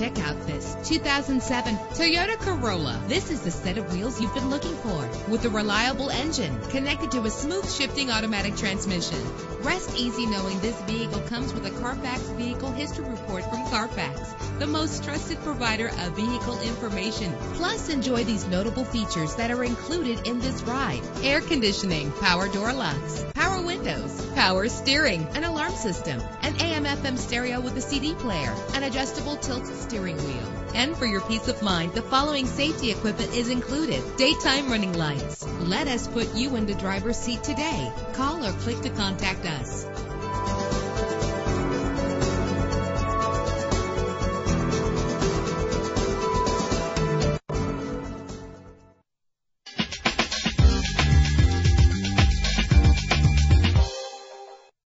Check out this 2007 Toyota Corolla. This is the set of wheels you've been looking for, with a reliable engine connected to a smooth shifting automatic transmission. Rest easy knowing this vehicle comes with a Carfax Vehicle History Report from Carfax, the most trusted provider of vehicle information. Plus, enjoy these notable features that are included in this ride: air conditioning, power door locks, power windows, power steering, an alarm system, an AM/FM stereo with a CD player, an adjustable tilt steering wheel. And for your peace of mind, the following safety equipment is included: daytime running lights. Let us put you in the driver's seat today. Call or click to contact us.